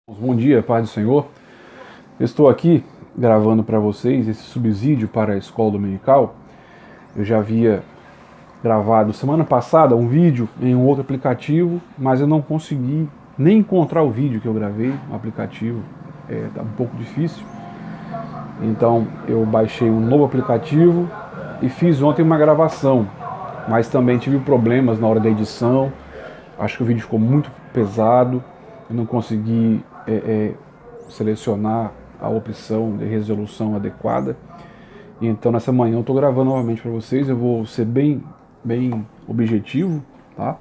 Bom dia, paz do Senhor. Estou aqui gravando para vocês esse subsídio para a escola dominical. Eu já havia gravado semana passada um vídeo em um outro aplicativo, mas eu não consegui nem encontrar o vídeo que eu gravei no aplicativo. Tá um pouco difícil. Então eu baixei um novo aplicativo e fiz ontem uma gravação, mas também tive problemas na hora da edição. Acho que o vídeo ficou muito pesado, eu não consegui selecionar a opção de resolução adequada. E então nessa manhã eu estou gravando novamente para vocês. Eu vou ser bem objetivo, tá?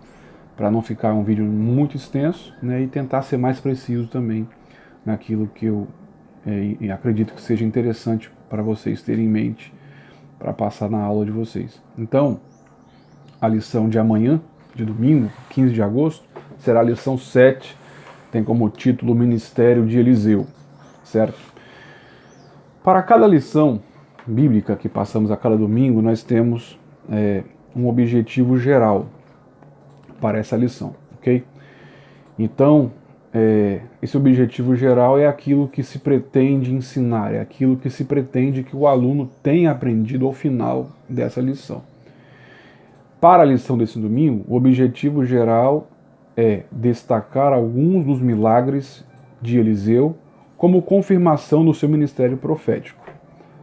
Para não ficar um vídeo muito extenso, né? E tentar ser mais preciso também naquilo que eu acredito que seja interessante para vocês terem em mente para passar na aula de vocês. Então, a lição de amanhã, de domingo, 15 de agosto, será a lição 7, tem como título o Ministério de Eliseu, certo? Para cada lição bíblica que passamos a cada domingo, nós temos um objetivo geral para essa lição, ok? Então, esse objetivo geral é aquilo que se pretende ensinar, é aquilo que se pretende que o aluno tenha aprendido ao final dessa lição. Para a lição desse domingo, o objetivo geral é destacar alguns dos milagres de Eliseu como confirmação do seu ministério profético.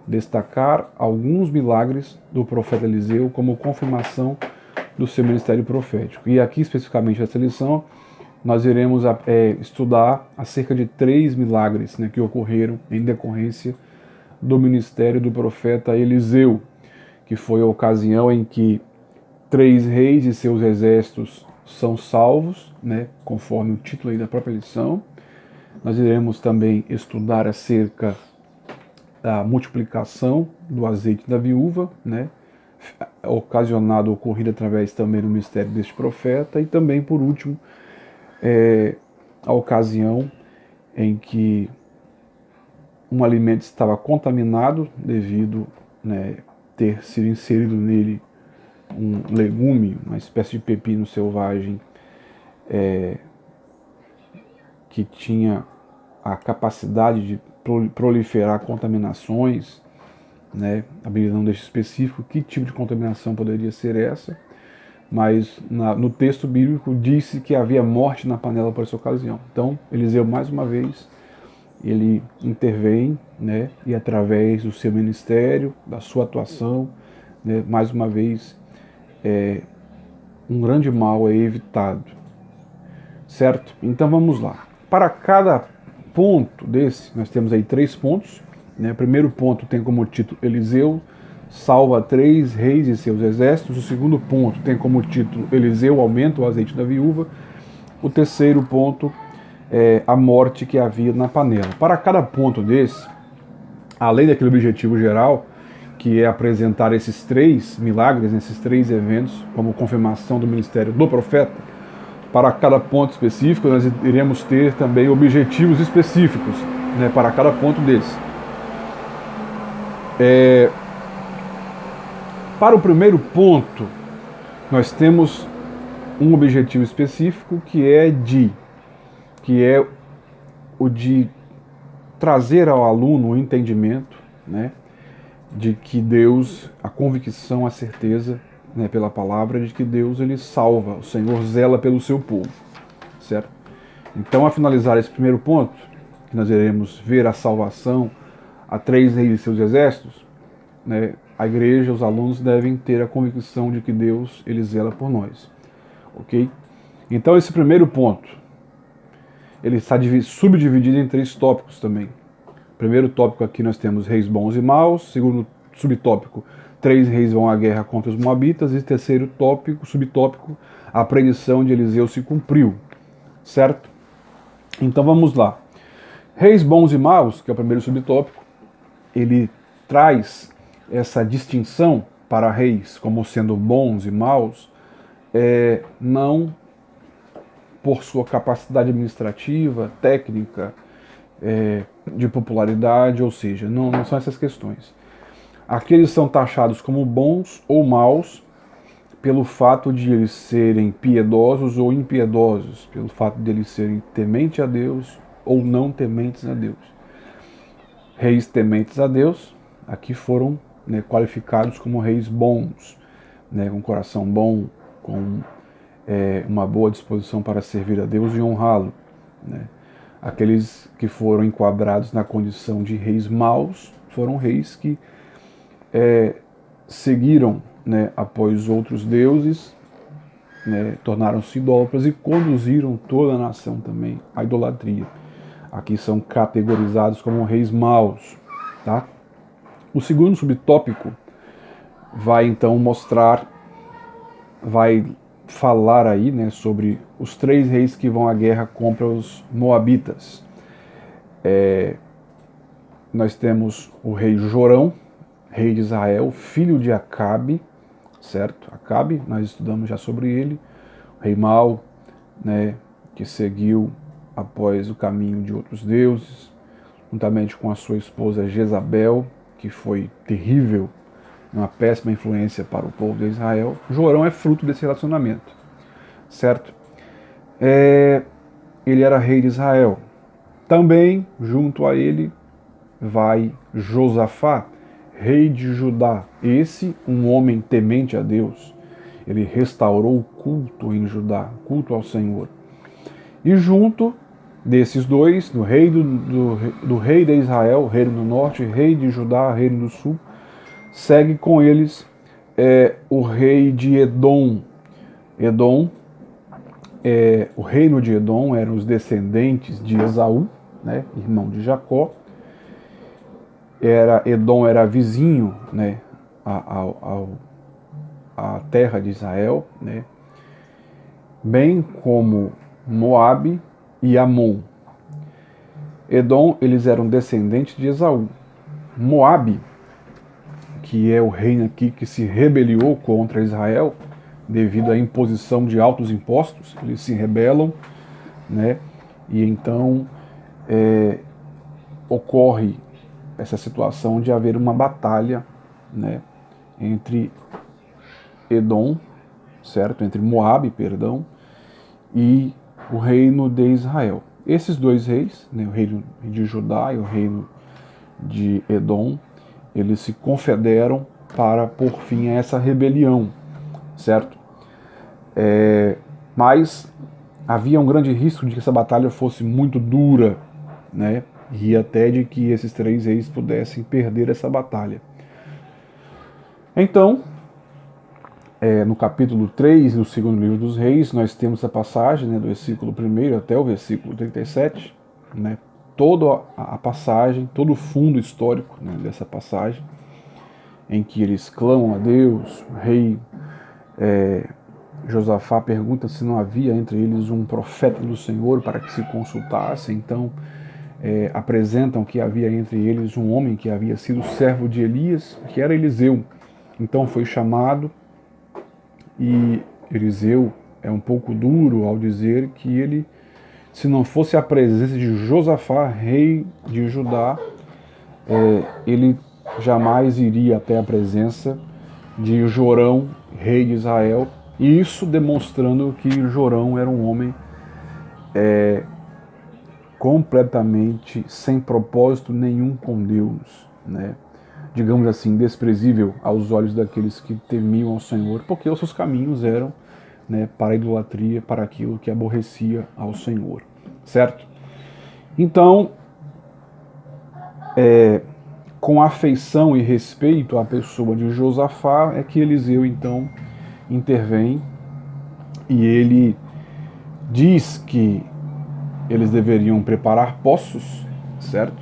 Destacar alguns milagres do profeta Eliseu como confirmação do seu ministério profético. E aqui, especificamente nessa lição, nós iremos estudar acerca de 3 milagres, né, que ocorreram em decorrência do ministério do profeta Eliseu, que foi a ocasião em que 3 reis e seus exércitos são salvos, né, conforme o título aí da própria lição. Nós iremos também estudar acerca da multiplicação do azeite da viúva, né, ocorrida através também do ministério deste profeta, e também, por último, a ocasião em que um alimento estava contaminado devido, né, ter sido inserido nele um legume, uma espécie de pepino selvagem, que tinha a capacidade de proliferar contaminações, né? A Bíblia não deixa específico que tipo de contaminação poderia ser essa, mas no texto bíblico disse que havia morte na panela por essa ocasião. Então, Eliseu, mais uma vez, ele intervém, né? E através do seu ministério, da sua atuação, né? Mais uma vez, um grande mal é evitado, certo? Então vamos lá. Para cada ponto desse, nós temos aí 3 pontos, né? O primeiro ponto tem como título Eliseu salva 3 reis e seus exércitos. O segundo ponto tem como título Eliseu aumenta o azeite da viúva. O terceiro ponto é a morte que havia na panela. Para cada ponto desse, além daquele objetivo geral, que é apresentar esses 3 milagres, esses 3 eventos, como confirmação do ministério do profeta, para cada ponto específico, nós iremos ter também objetivos específicos, né, para cada ponto desse. Para o primeiro ponto, nós temos um objetivo específico que é o de trazer ao aluno o entendimento, né, de que Deus, a convicção, a certeza, né, pela palavra, de que Deus ele salva, o Senhor zela pelo seu povo, certo? Então, a finalizar esse primeiro ponto, que nós iremos ver a salvação a 3 reis e seus exércitos, né, a igreja, os alunos devem ter a convicção de que Deus ele zela por nós, ok? Então, esse primeiro ponto, ele está subdividido em 3 tópicos também. Primeiro tópico aqui nós temos reis bons e maus. Segundo subtópico, 3 reis vão à guerra contra os moabitas. E terceiro subtópico, a predição de Eliseu se cumpriu, certo? Então vamos lá. Reis bons e maus, que é o primeiro subtópico, ele traz essa distinção para reis como sendo bons e maus, não por sua capacidade administrativa, técnica, de popularidade, ou seja, não são essas questões. Aqui eles são taxados como bons ou maus pelo fato de eles serem piedosos ou impiedosos, pelo fato de eles serem temente a Deus ou não tementes a Deus. Reis tementes a Deus, aqui foram, né, qualificados como reis bons, né, com coração bom, com uma boa disposição para servir a Deus e honrá-lo, né. Aqueles que foram enquadrados na condição de reis maus foram reis que seguiram, né, após outros deuses, né, tornaram-se idólatras e conduziram toda a nação também à idolatria. Aqui são categorizados como reis maus. Tá? O segundo subtópico vai então vai falar aí, né, sobre os 3 reis que vão à guerra contra os moabitas. Nós temos o rei Jorão, rei de Israel, filho de Acabe, certo? Acabe, nós estudamos já sobre ele, o rei mau, né, que seguiu após o caminho de outros deuses, juntamente com a sua esposa Jezabel, que foi terrível, uma péssima influência para o povo de Israel. Jorão é fruto desse relacionamento, certo? Ele era rei de Israel. Também, junto a ele, vai Josafá, rei de Judá. Esse, um homem temente a Deus. Ele restaurou o culto em Judá, culto ao Senhor. E junto desses dois, do rei de Israel, reino do norte, rei de Judá, reino do sul, segue com eles o rei de Edom. O reino de Edom eram os descendentes de Esaú, né, irmão de Jacó. Edom era vizinho, né, à terra de Israel, né, bem como Moabe e Amon. Edom, eles eram descendentes de Esaú. Moabe, que é o reino aqui que se rebeliou contra Israel, devido à imposição de altos impostos, eles se rebelam, né, e então ocorre essa situação de haver uma batalha, né, entre Edom, certo? Entre Moabe, perdão, e o reino de Israel. Esses 2 reis, né, o reino de Judá e o reino de Edom, eles se confederam para pôr fim a essa rebelião, certo? Mas havia um grande risco de que essa batalha fosse muito dura, né? E até de que esses 3 reis pudessem perder essa batalha. Então, no capítulo 3 do segundo livro dos reis, nós temos a passagem, né, do versículo 1 até o versículo 37, né, toda a passagem, todo o fundo histórico, né, dessa passagem, em que eles clamam a Deus. O rei Josafá pergunta se não havia entre eles um profeta do Senhor para que se consultasse. Então apresentam que havia entre eles um homem que havia sido servo de Elias, que era Eliseu. Então foi chamado, e Eliseu é um pouco duro ao dizer que ele, se não fosse a presença de Josafá, rei de Judá, ele jamais iria até a presença de Jorão, rei de Israel, e isso demonstrando que Jorão era um homem completamente sem propósito nenhum com Deus, né? Digamos assim, desprezível aos olhos daqueles que temiam ao Senhor, porque os seus caminhos eram, né, para a idolatria, para aquilo que aborrecia ao Senhor, certo? Então, com afeição e respeito à pessoa de Josafá, é que Eliseu então intervém e ele diz que eles deveriam preparar poços, certo?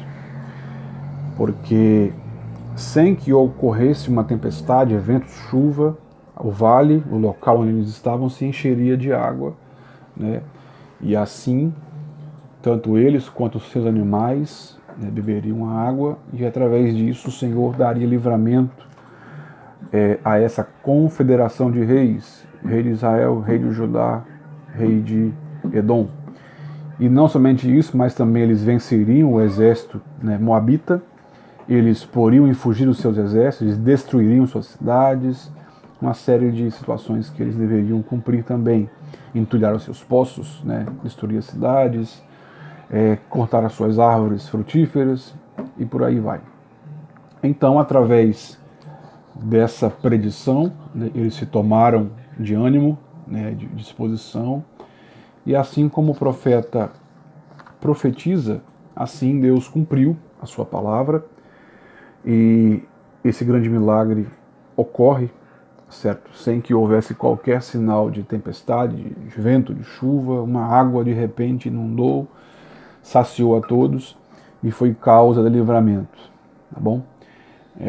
Porque sem que ocorresse uma tempestade, ventos, chuva, o vale, o local onde eles estavam, se encheria de água, né? E assim, tanto eles quanto os seus animais, né, beberiam a água, e através disso o Senhor daria livramento a essa confederação de reis, rei de Israel, rei de Judá, rei de Edom. E não somente isso, mas também eles venceriam o exército, né, moabita, eles poriam em fugir dos seus exércitos, eles destruiriam suas cidades, uma série de situações que eles deveriam cumprir também. Entulhar os seus poços, né, destruir as cidades, cortar as suas árvores frutíferas e por aí vai. Então, através dessa predição, né, eles se tomaram de ânimo, né, de disposição, e assim como o profeta profetiza, assim Deus cumpriu a sua palavra, e esse grande milagre ocorre, certo? Sem que houvesse qualquer sinal de tempestade, de vento, de chuva, uma água de repente inundou, saciou a todos e foi causa de livramento, tá bom?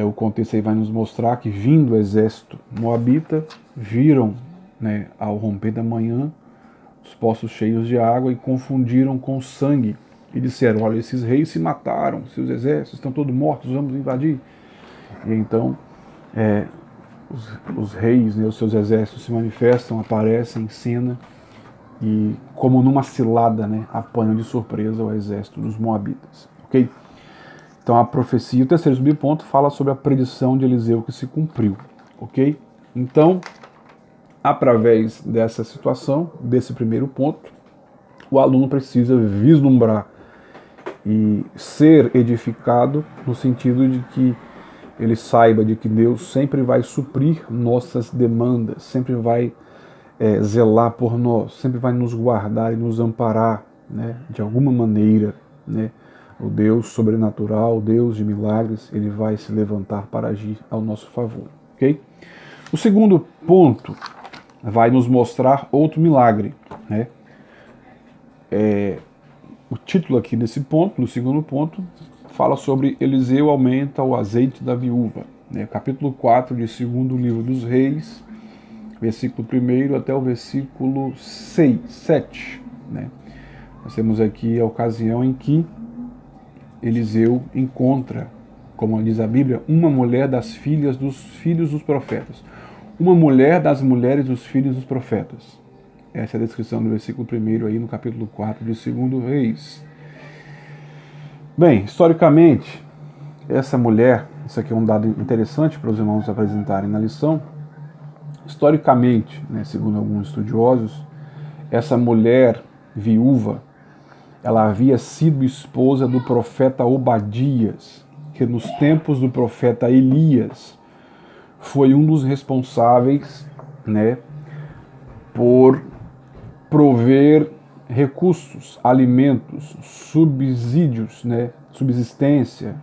O contexto aí vai nos mostrar que, vindo o exército moabita, viram, né, ao romper da manhã os poços cheios de água e confundiram com sangue e disseram: olha, esses reis se mataram, seus exércitos estão todos mortos, vamos invadir. E então os reis, né, os seus exércitos se manifestam, aparecem em cena e, como numa cilada, né, apanham de surpresa o exército dos moabitas. Ok? Então a profecia, o terceiro subponto, fala sobre a predição de Eliseu que se cumpriu. Ok? Então, através dessa situação, desse primeiro ponto, o aluno precisa vislumbrar e ser edificado no sentido de que ele saiba de que Deus sempre vai suprir nossas demandas, sempre vai zelar por nós, sempre vai nos guardar e nos amparar, né, de alguma maneira, né? O Deus sobrenatural, o Deus de milagres, ele vai se levantar para agir ao nosso favor, ok? O segundo ponto vai nos mostrar outro milagre, né? O título aqui desse ponto, no segundo ponto, fala sobre Eliseu aumenta o azeite da viúva, né? Capítulo 4 de 2º livro dos Reis, versículo 1 até o versículo 7, né? Nós temos aqui a ocasião em que Eliseu encontra, como diz a Bíblia, uma mulher das filhas dos filhos dos profetas. Uma mulher das mulheres dos filhos dos profetas. Essa é a descrição do versículo 1 aí no capítulo 4 de 2º Reis. Bem, historicamente, essa mulher, isso aqui é um dado interessante para os irmãos apresentarem na lição. Historicamente, né, segundo alguns estudiosos, essa mulher viúva, ela havia sido esposa do profeta Obadias, que nos tempos do profeta Elias foi um dos responsáveis, né, por prover recursos, alimentos, subsídios, né, subsistência,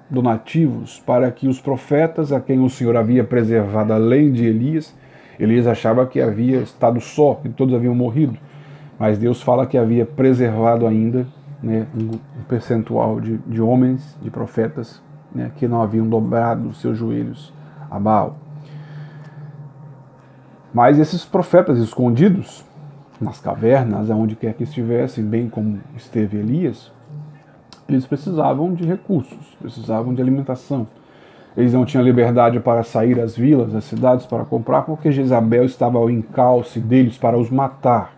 donativos para que os profetas a quem o Senhor havia preservado além de Elias, Elias achava que havia estado só, que todos haviam morrido. Mas Deus fala que havia preservado ainda, né, um percentual de homens, de profetas, né, que não haviam dobrado os seus joelhos a Baal. Mas esses profetas escondidos nas cavernas, aonde quer que estivessem, bem como esteve Elias, eles precisavam de recursos, precisavam de alimentação. Eles não tinham liberdade para sair às vilas, às cidades para comprar, porque Jezabel estava ao encalce deles para os matar.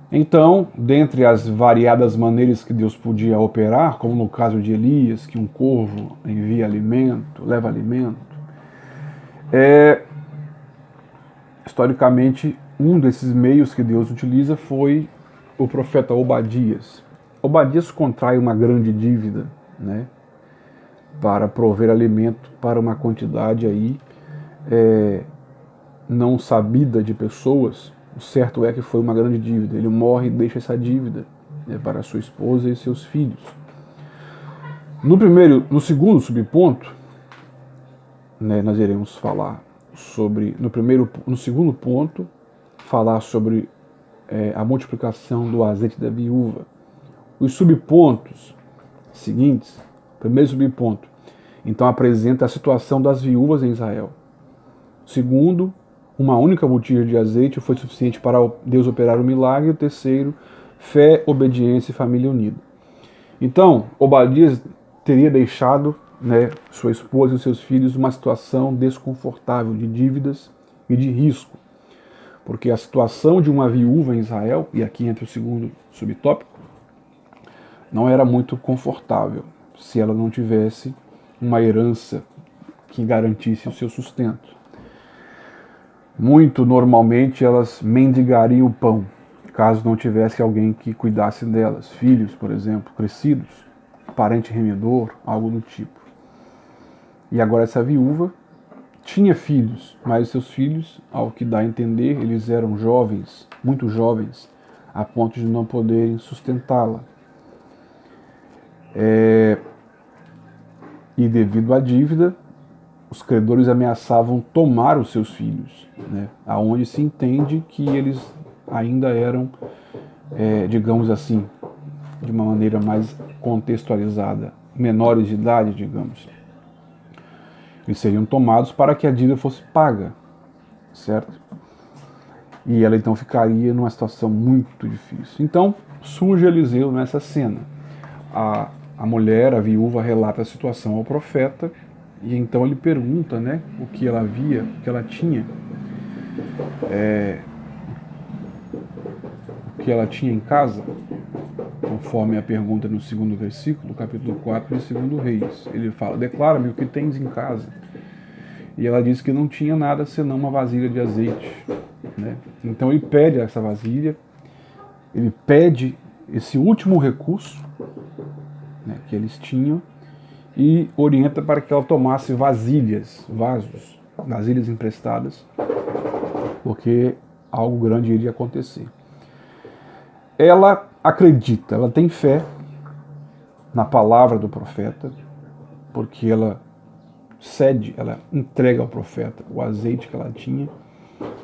Então, dentre as variadas maneiras que Deus podia operar, como no caso de Elias, que um corvo envia alimento, leva alimento, historicamente, um desses meios que Deus utiliza foi o profeta Obadias. Obadias contrai uma grande dívida, né, para prover alimento para uma quantidade aí não sabida de pessoas. O certo é que foi uma grande dívida. Ele morre e deixa essa dívida, né, para sua esposa e seus filhos. No segundo subponto, né, nós iremos falar sobre, no segundo ponto, falar sobre a multiplicação do azeite da viúva. Os subpontos seguintes, primeiro subponto, então apresenta a situação das viúvas em Israel. Segundo, uma única botija de azeite foi suficiente para Deus operar o milagre. O terceiro, fé, obediência e família unida. Então, Obadias teria deixado, né, sua esposa e seus filhos numa situação desconfortável, de dívidas e de risco. Porque a situação de uma viúva em Israel, e aqui entra o segundo subtópico, não era muito confortável se ela não tivesse uma herança que garantisse o seu sustento. Muito normalmente elas mendigariam o pão, caso não tivesse alguém que cuidasse delas, filhos, por exemplo, crescidos, parente remidor, algo do tipo. E agora essa viúva tinha filhos, mas seus filhos, ao que dá a entender, eles eram jovens, muito jovens, a ponto de não poderem sustentá-la. E devido à dívida, os credores ameaçavam tomar os seus filhos, né? Aonde se entende que eles ainda eram, digamos assim, de uma maneira mais contextualizada, menores de idade, digamos. Eles seriam tomados para que a dívida fosse paga, certo? E ela então ficaria numa situação muito difícil. Então surge Eliseu nessa cena. A mulher, a viúva, relata a situação ao profeta, e então ele pergunta, né, o que ela via, o que ela tinha, o que ela tinha em casa, conforme a pergunta no segundo versículo, do capítulo 4 de 2 Reis. Ele fala: declara-me o que tens em casa. E ela diz que não tinha nada senão uma vasilha de azeite, né? Então ele pede essa vasilha, ele pede esse último recurso, né, que eles tinham, e orienta para que ela tomasse vasilhas, vasilhas emprestadas, porque algo grande iria acontecer. Ela acredita, ela tem fé na palavra do profeta, porque ela cede, ela entrega ao profeta o azeite que ela tinha,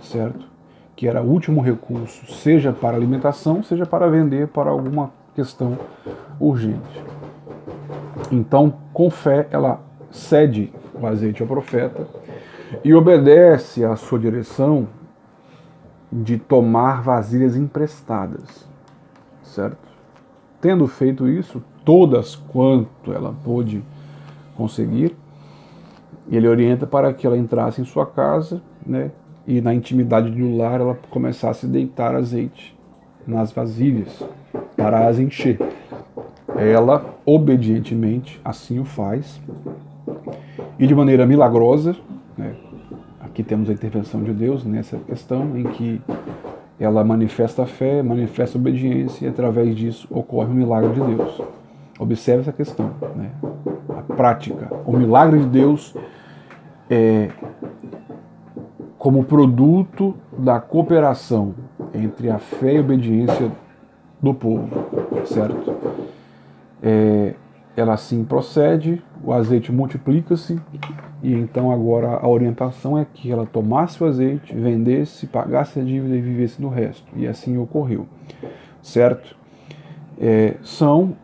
certo? Que era o último recurso, seja para alimentação, seja para vender para alguma questão urgente. Então, com fé, ela cede o azeite ao profeta e obedece à sua direção de tomar vasilhas emprestadas, certo? Tendo feito isso, todas quanto ela pôde conseguir, ele orienta para que ela entrasse em sua casa, né, e na intimidade do lar ela começasse a deitar azeite nas vasilhas para as encher. Ela, obedientemente, assim o faz, e de maneira milagrosa, né, aqui temos a intervenção de Deus nessa questão, em que ela manifesta a fé, manifesta a obediência, e através disso ocorre o milagre de Deus. Observe essa questão, né? A prática, o milagre de Deus é como produto da cooperação entre a fé e a obediência do povo, certo? Ela assim procede, o azeite multiplica-se, e então agora a orientação é que ela tomasse o azeite, vendesse, pagasse a dívida e vivesse do resto. E assim ocorreu, certo? São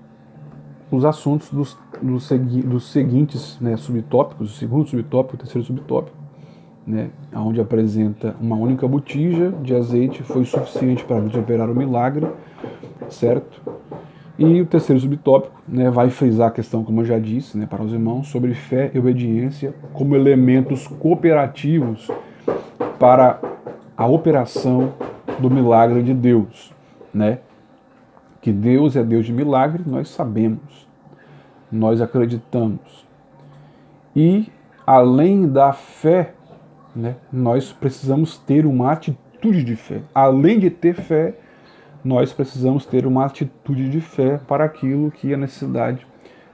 os assuntos dos seguintes, né, subtópicos, o segundo subtópico, o terceiro subtópico, né, onde apresenta uma única botija de azeite foi suficiente para operar o milagre, certo? E o terceiro subtópico, né, vai frisar a questão, como eu já disse, né, para os irmãos, sobre fé e obediência como elementos cooperativos para a operação do milagre de Deus, né? Que Deus é Deus de milagre, nós sabemos, nós acreditamos. E, além da fé, né, nós precisamos ter uma atitude de fé. Além de ter fé, nós precisamos ter uma atitude de fé para aquilo que a necessidade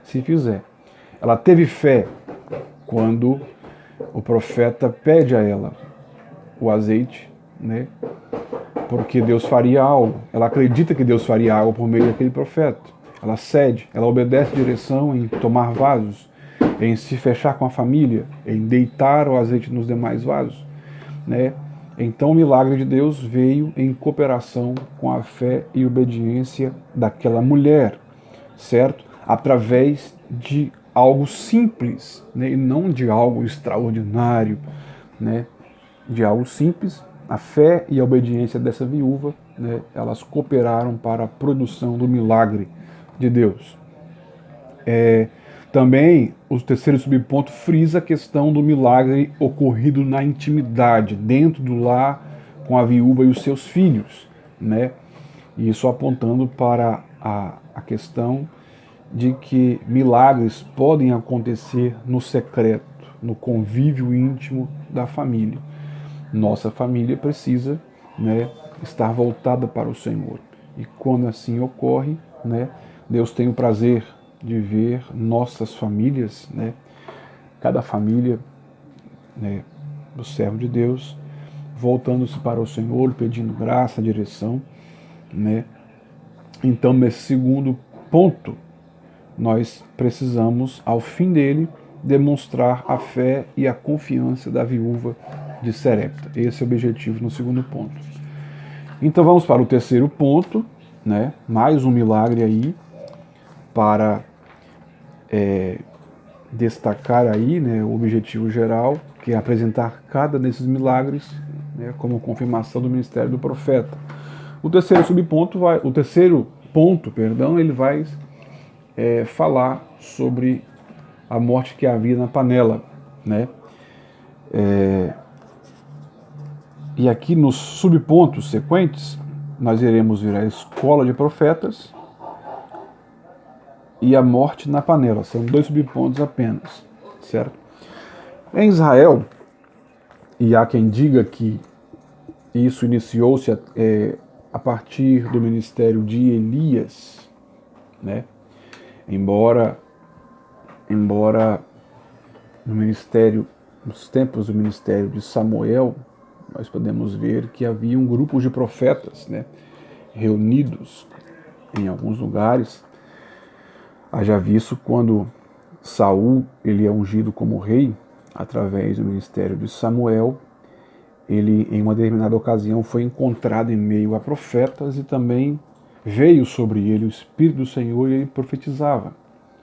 se fizer. Ela teve fé quando o profeta pede a ela o azeite, né, porque Deus faria algo. Ela acredita que Deus faria algo por meio daquele profeta. Ela cede, ela obedece a direção em tomar vasos, em se fechar com a família, em deitar o azeite nos demais vasos, né? Então o milagre de Deus veio em cooperação com a fé e obediência daquela mulher, certo? Através de algo simples, né? E não de algo extraordinário, né? De algo simples. A fé e a obediência dessa viúva, né, elas cooperaram para a produção do milagre de Deus. Também o terceiro subponto frisa a questão do milagre ocorrido na intimidade, dentro do lar, com a viúva e os seus filhos, né? E isso apontando para a questão de que milagres podem acontecer no secreto, no convívio íntimo da família. Nossa família precisa, né, estar voltada para o Senhor. E quando assim ocorre, né, Deus tem o prazer de ver nossas famílias, né, cada família, né, do servo de Deus, voltando-se para o Senhor, pedindo graça, direção, né. Então, nesse segundo ponto, nós precisamos, ao fim dele, demonstrar a fé e a confiança da viúva de Serepta. Esse é o objetivo no segundo ponto. Então vamos para o terceiro ponto, né? Mais um milagre aí para destacar aí, né, o objetivo geral, que é apresentar cada desses milagres, né, como confirmação do ministério do profeta. O terceiro ponto, ele vai falar sobre a morte que havia na panela, né? E aqui nos subpontos sequentes, nós iremos ver a escola de profetas e a morte na panela. São 2 subpontos apenas, certo? Em Israel, e há quem diga que isso iniciou-se a partir do ministério de Elias, né? Embora nos tempos do ministério de Samuel, nós podemos ver que havia um grupo de profetas, né, reunidos em alguns lugares. Haja visto quando Saul ele é ungido como rei através do ministério de Samuel, ele em uma determinada ocasião foi encontrado em meio a profetas e também veio sobre ele o Espírito do Senhor e ele profetizava.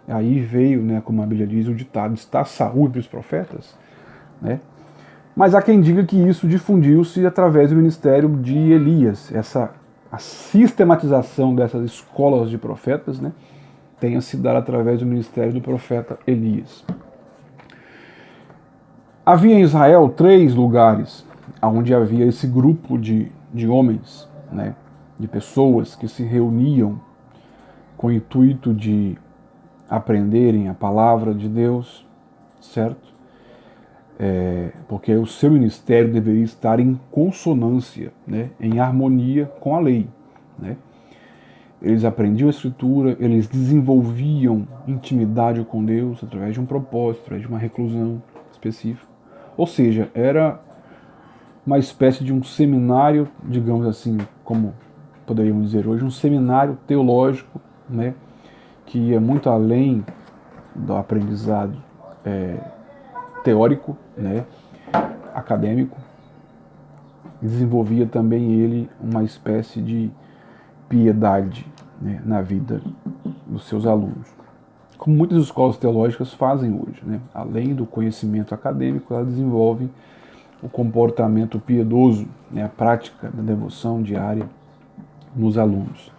Aí veio, né, como a Bíblia diz, o ditado, está Saul entre os profetas, né? Mas há quem diga que isso difundiu-se através do ministério de Elias. A sistematização dessas escolas de profetas, né, tenha se dado através do ministério do profeta Elias. Havia em Israel 3 lugares onde havia esse grupo de homens, né, de pessoas que se reuniam com o intuito de aprenderem a palavra de Deus, certo? Porque o seu ministério deveria estar em consonância, né, em harmonia com a lei, né? Eles aprendiam a Escritura, eles desenvolviam intimidade com Deus através de um propósito, através de uma reclusão específica. Ou seja, era uma espécie de um seminário, digamos assim, como poderíamos dizer hoje, um seminário teológico, né, que ia muito além do aprendizado teórico, né, acadêmico, desenvolvia também ele uma espécie de piedade, né, na vida dos seus alunos. Como muitas escolas teológicas fazem hoje, né, além do conhecimento acadêmico, elas desenvolvem o comportamento piedoso, né, a prática da devoção diária nos alunos.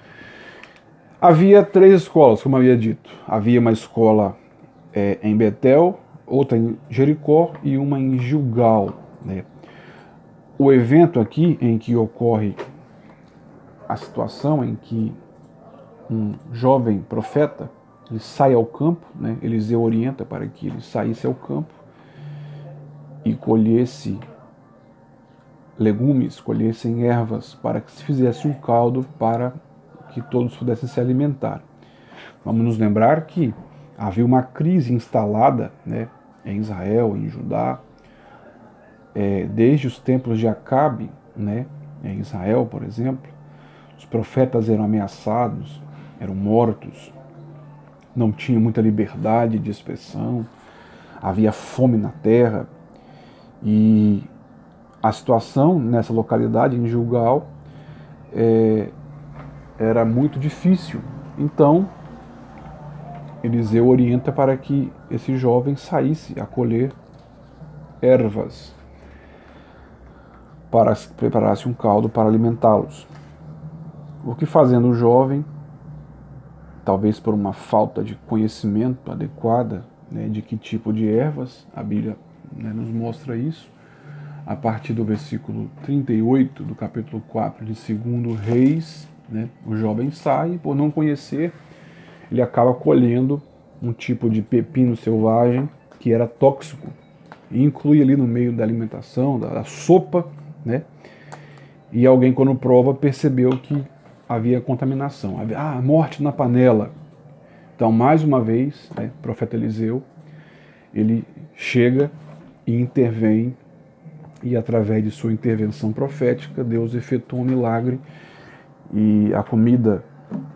Havia 3 escolas, como eu havia dito. Havia uma escola em Betel, outra em Jericó e uma em Gilgal, né? O evento aqui em que ocorre a situação em que um jovem profeta ele sai ao campo, né? Eliseu orienta para que ele saísse ao campo e colhesse legumes, colhessem ervas, para que se fizesse um caldo para que todos pudessem se alimentar. Vamos nos lembrar que havia uma crise instalada, né, em Israel, em Judá, desde os tempos de Acabe, né, em Israel, por exemplo. Os profetas eram ameaçados, eram mortos, não tinha muita liberdade de expressão, havia fome na terra, e a situação nessa localidade, em Gilgal, era muito difícil. Então, Eliseu orienta para que esse jovem saísse a colher ervas para preparar-se um caldo para alimentá-los. O que fazendo o jovem, talvez por uma falta de conhecimento adequada, né, de que tipo de ervas, a Bíblia, né, nos mostra isso, a partir do versículo 38 do capítulo 4 de 2 Reis, né, o jovem sai, por não conhecer, ele acaba colhendo um tipo de pepino selvagem que era tóxico, e inclui ali no meio da alimentação, da sopa, né, E alguém, quando prova, percebeu que havia contaminação. Morte na panela. Então, mais uma vez, né, o profeta Eliseu, ele chega e intervém, e através de sua intervenção profética, Deus efetua um milagre, e a comida,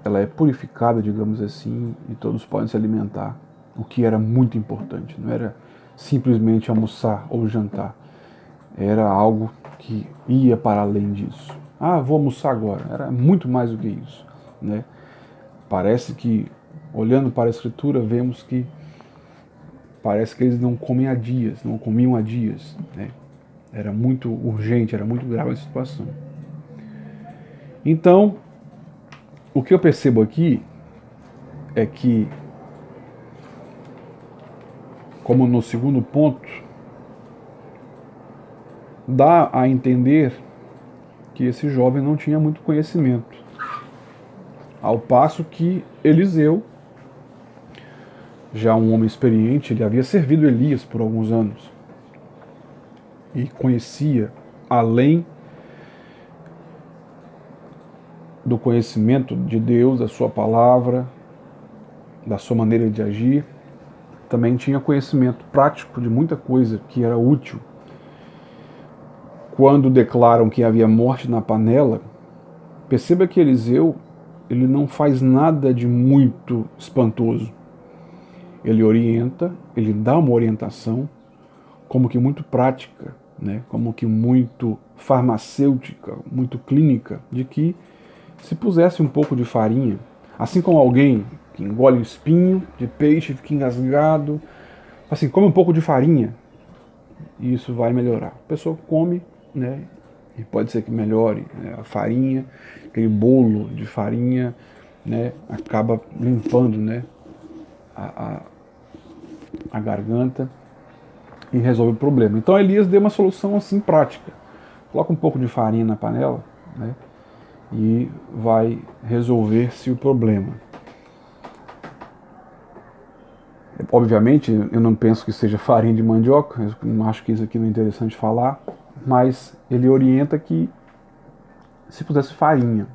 ela é purificada, digamos assim, e todos podem se alimentar, o que era muito importante. Não era simplesmente almoçar ou jantar, era algo que ia para além disso. Vou almoçar agora. Era muito mais do que isso, né? Parece que, olhando para a Escritura, vemos que parece que eles não comem há dias, não comiam há dias, né? Era muito urgente, era muito grave a situação. Então, o que eu percebo aqui é que, como no segundo ponto, dá a entender que esse jovem não tinha muito conhecimento, ao passo que Eliseu, já um homem experiente, ele havia servido Elias por alguns anos e conhecia, além do conhecimento de Deus, da sua palavra, da sua maneira de agir, também tinha conhecimento prático de muita coisa que era útil. Quando declaram que havia morte na panela, perceba que Eliseu, ele não faz nada de muito espantoso. Ele orienta, ele dá uma orientação, como que muito prática, né? Como que muito farmacêutica, muito clínica, de que se pusesse um pouco de farinha, assim como alguém que engole um espinho de peixe, fica engasgado, assim, come um pouco de farinha, e isso vai melhorar. A pessoa come, né? E pode ser que melhore, né? A farinha, aquele bolo de farinha, né? Acaba limpando, né? A garganta e resolve o problema. Então Elias deu uma solução assim prática. Coloca um pouco de farinha na panela, né? E vai resolver-se o problema. Obviamente, eu não penso que seja farinha de mandioca, eu não acho que isso aqui não é interessante falar, mas ele orienta que se pusesse farinha,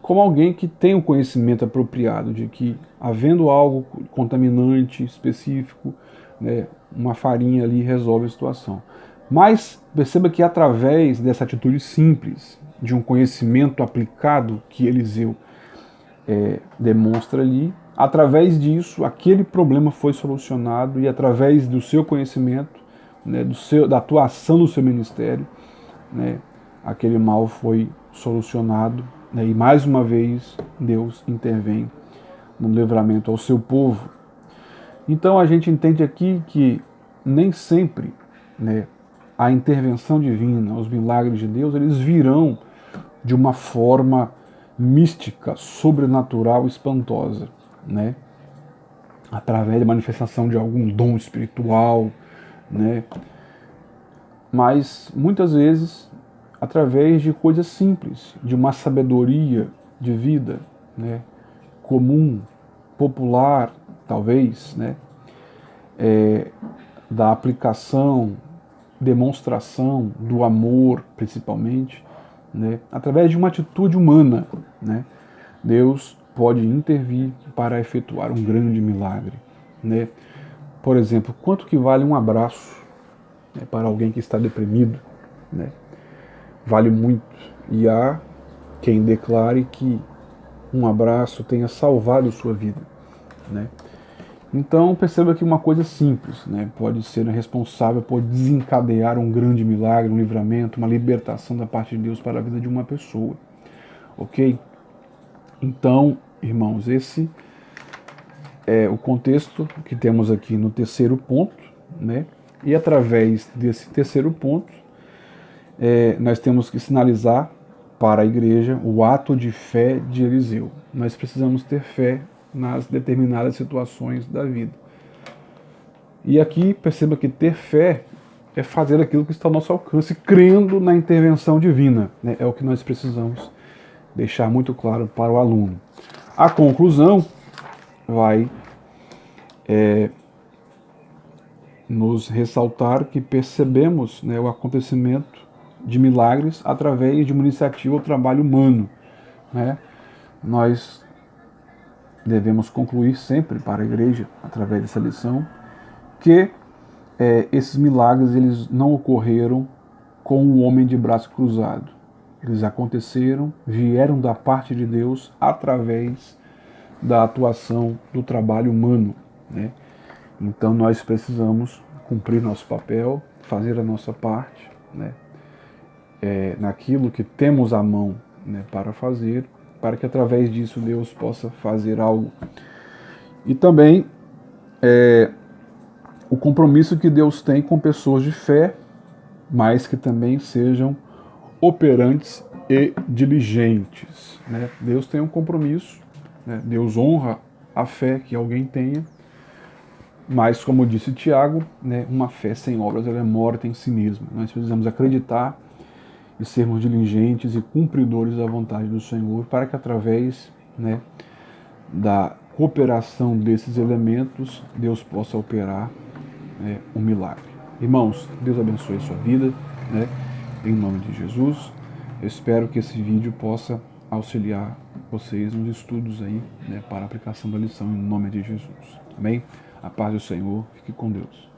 como alguém que tem um conhecimento apropriado de que, havendo algo contaminante específico, né, uma farinha ali resolve a situação. Mas perceba que através dessa atitude simples, de um conhecimento aplicado que Eliseu demonstra ali, através disso, aquele problema foi solucionado, e através do seu conhecimento, né, da atuação do seu ministério, né, aquele mal foi solucionado, né, e mais uma vez Deus intervém no livramento ao seu povo. Então a gente entende aqui que nem sempre, né, a intervenção divina, os milagres de Deus, eles virão de uma forma mística, sobrenatural, espantosa, né? Através da manifestação de algum dom espiritual, né? Mas muitas vezes através de coisas simples, de uma sabedoria de vida, né? Comum, popular, talvez, né? Da aplicação, demonstração do amor, principalmente, né? Através de uma atitude humana, né? Deus pode intervir para efetuar um grande milagre, né? Por exemplo, quanto que vale um abraço, né, para alguém que está deprimido, né? Vale muito. E há quem declare que um abraço tenha salvado sua vida, né? Então perceba que uma coisa simples, né, pode ser responsável por desencadear um grande milagre, um livramento, uma libertação da parte de Deus para a vida de uma pessoa, ok? Então, irmãos, esse é o contexto que temos aqui no terceiro ponto, né? E através desse terceiro ponto, nós temos que sinalizar para a igreja o ato de fé de Eliseu. Nós precisamos ter fé nas determinadas situações da vida. E aqui perceba que ter fé é fazer aquilo que está ao nosso alcance, crendo na intervenção divina, né? É o que nós precisamos deixar muito claro para o aluno. A conclusão vai nos ressaltar que percebemos, né, o acontecimento de milagres através de uma iniciativa ou trabalho humano, né? Nós devemos concluir sempre para a igreja, através dessa lição, que esses milagres eles não ocorreram com o homem de braço cruzado. Eles aconteceram, vieram da parte de Deus através da atuação do trabalho humano, né? Então nós precisamos cumprir nosso papel, fazer a nossa parte, né? Naquilo que temos à mão, né, para fazer, para que através disso Deus possa fazer algo. E também o compromisso que Deus tem com pessoas de fé, mas que também sejam operantes e diligentes, né? Deus tem um compromisso, né? Deus honra a fé que alguém tenha, mas como disse Tiago, né, uma fé sem obras ela é morta em si mesma. Nós precisamos acreditar e sermos diligentes e cumpridores da vontade do Senhor, para que através, né, da cooperação desses elementos, Deus possa operar, né, um milagre. Irmãos, Deus abençoe a sua vida, né, em nome de Jesus. Eu espero que esse vídeo possa auxiliar vocês nos estudos aí, né, para a aplicação da lição em nome de Jesus. Amém? A paz do Senhor, fique com Deus.